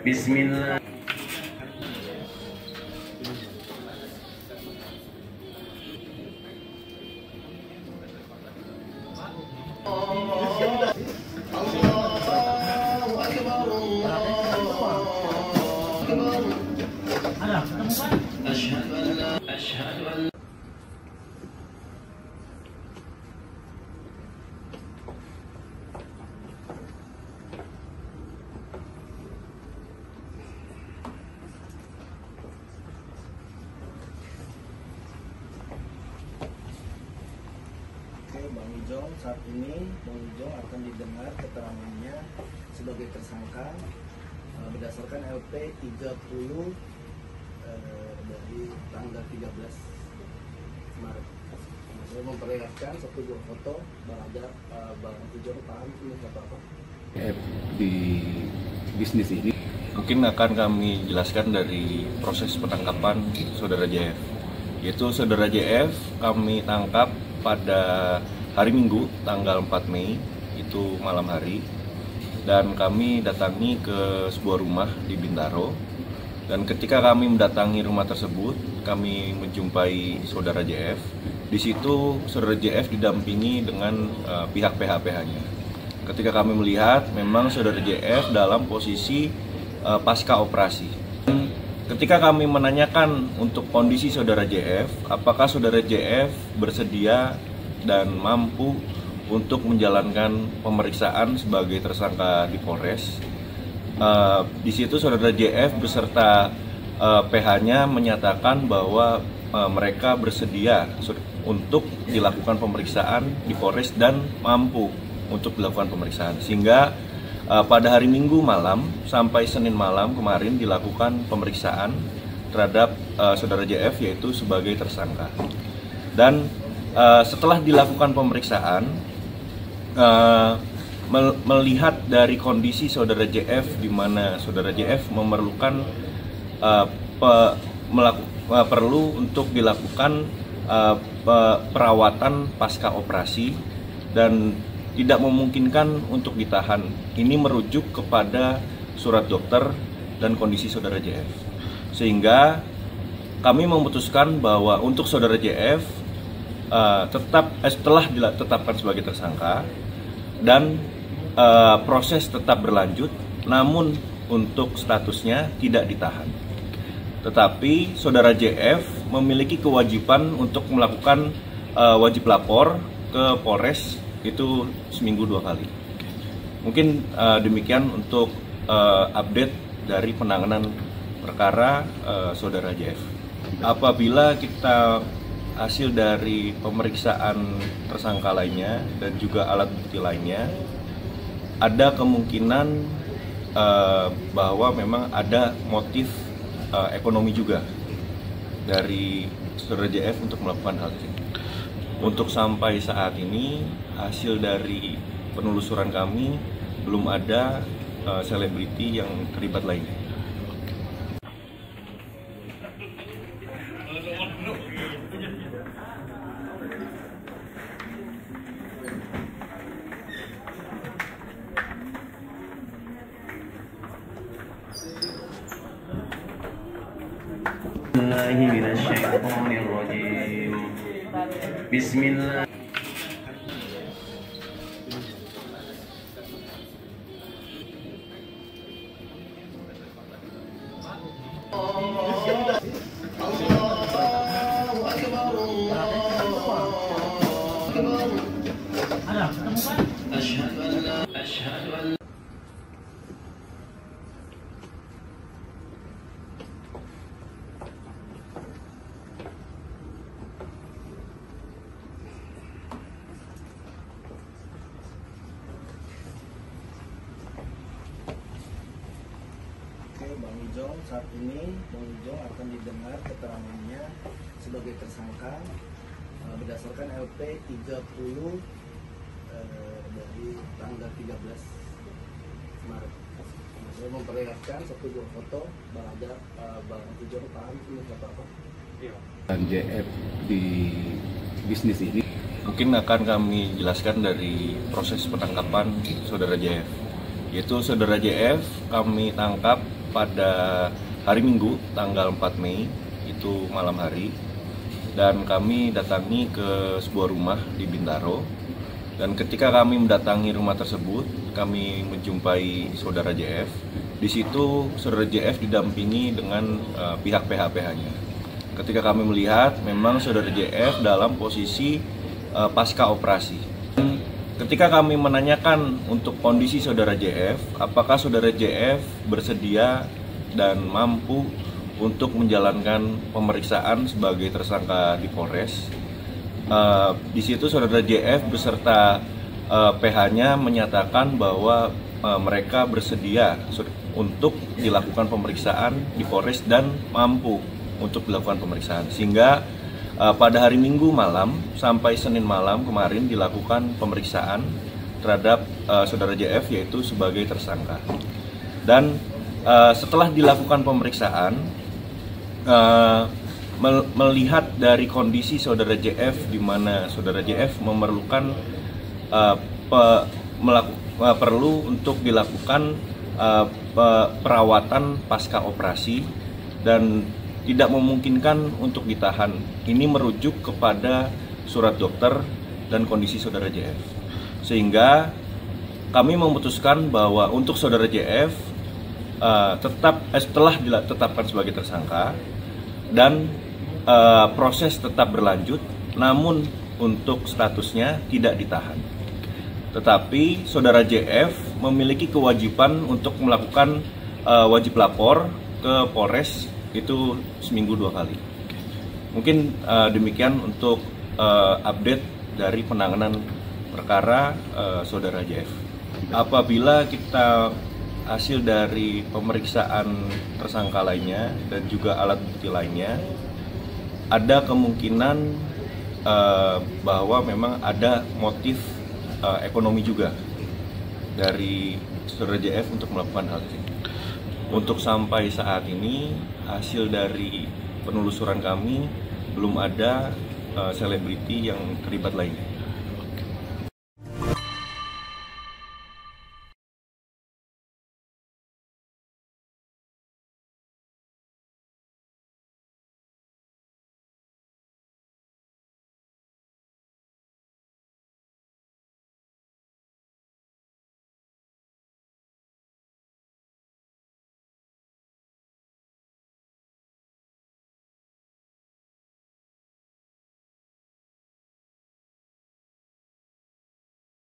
Bismillah. Bang Ijong, saat ini Bang Ijong akan didengar keterangannya sebagai tersangka berdasarkan LP 30 dari tanggal 13 Maret. Saya memperlihatkan satu buah foto Bang Ijong paham ini apa? Di bisnis ini mungkin akan kami jelaskan dari proses penangkapan saudara JF. Yaitu saudara JF kami tangkap pada hari Minggu tanggal 4 Mei itu malam hari, dan kami datangi ke sebuah rumah di Bintaro, dan ketika kami mendatangi rumah tersebut kami menjumpai saudara JF. Di situ saudara JF didampingi dengan pihak PH-PH-nya. Ketika kami melihat memang saudara JF dalam posisi pasca operasi. Ketika kami menanyakan untuk kondisi saudara JF, apakah saudara JF bersedia dan mampu untuk menjalankan pemeriksaan sebagai tersangka di Polres. Di situ saudara JF beserta PH-nya menyatakan bahwa mereka bersedia untuk dilakukan pemeriksaan di Polres dan mampu untuk dilakukan pemeriksaan. Sehingga pada hari Minggu malam sampai Senin malam kemarin dilakukan pemeriksaan terhadap saudara JF yaitu sebagai tersangka. Dan setelah dilakukan pemeriksaan, melihat dari kondisi saudara JF di mana saudara JF memerlukan perlu untuk dilakukan perawatan pasca operasi dan tidak memungkinkan untuk ditahan. Ini merujuk kepada surat dokter dan kondisi saudara JF. Sehingga kami memutuskan bahwa untuk saudara JF setelah ditetapkan sebagai tersangka dan proses tetap berlanjut, namun untuk statusnya tidak ditahan. Tetapi saudara JF memiliki kewajiban untuk melakukan wajib lapor ke Polres itu seminggu 2 kali. Mungkin demikian untuk update dari penanganan perkara saudara JF. Apabila kita hasil dari pemeriksaan tersangka lainnya dan juga alat bukti lainnya, ada kemungkinan bahwa memang ada motif ekonomi juga dari saudara JF untuk melakukan hal ini. Untuk sampai saat ini hasil dari penelusuran kami belum ada selebriti yang terlibat lainnya. Bismillah. Bang Ijong, saat ini Bang Ijong akan didengar keterangannya sebagai tersangka berdasarkan LP 30 dari tanggal 13 Maret. Saya memperlihatkan satu buah foto Bang Ajak, Bang Ijon paham ini foto apa? Dan JF di bisnis ini mungkin akan kami jelaskan dari proses penangkapan saudara JF. Yaitu saudara JF kami tangkap pada hari Minggu tanggal 4 Mei, itu malam hari, dan kami datangi ke sebuah rumah di Bintaro. Dan ketika kami mendatangi rumah tersebut, kami menjumpai saudara JF. Di situ saudara JF didampingi dengan pihak PH-PH-nya. Ketika kami melihat, memang saudara JF dalam posisi pasca operasi. Dan ketika kami menanyakan untuk kondisi saudara JF, apakah saudara JF bersedia dan mampu untuk menjalankan pemeriksaan sebagai tersangka di Polres. Di situ saudara JF beserta PH-nya menyatakan bahwa mereka bersedia untuk dilakukan pemeriksaan di Polres dan mampu untuk dilakukan pemeriksaan. Sehingga pada hari Minggu malam sampai Senin malam kemarin dilakukan pemeriksaan terhadap saudara JF, yaitu sebagai tersangka. Dan setelah dilakukan pemeriksaan, melihat dari kondisi saudara JF, di mana saudara JF memerlukan perlu untuk dilakukan perawatan pasca operasi dan tidak memungkinkan untuk ditahan. Ini merujuk kepada surat dokter dan kondisi saudara JF, sehingga kami memutuskan bahwa untuk saudara JF setelah ditetapkan sebagai tersangka dan proses tetap berlanjut, namun untuk statusnya tidak ditahan. Tetapi saudara JF memiliki kewajiban untuk melakukan wajib lapor ke Polres itu seminggu 2 kali. Mungkin demikian untuk update dari penanganan perkara saudara JF. Apabila kita hasil dari pemeriksaan tersangka lainnya dan juga alat bukti lainnya, ada kemungkinan bahwa memang ada motif ekonomi juga dari saudara JF untuk melakukan hal ini. Untuk sampai saat ini, hasil dari penelusuran kami belum ada selebriti yang terlibat lainnya.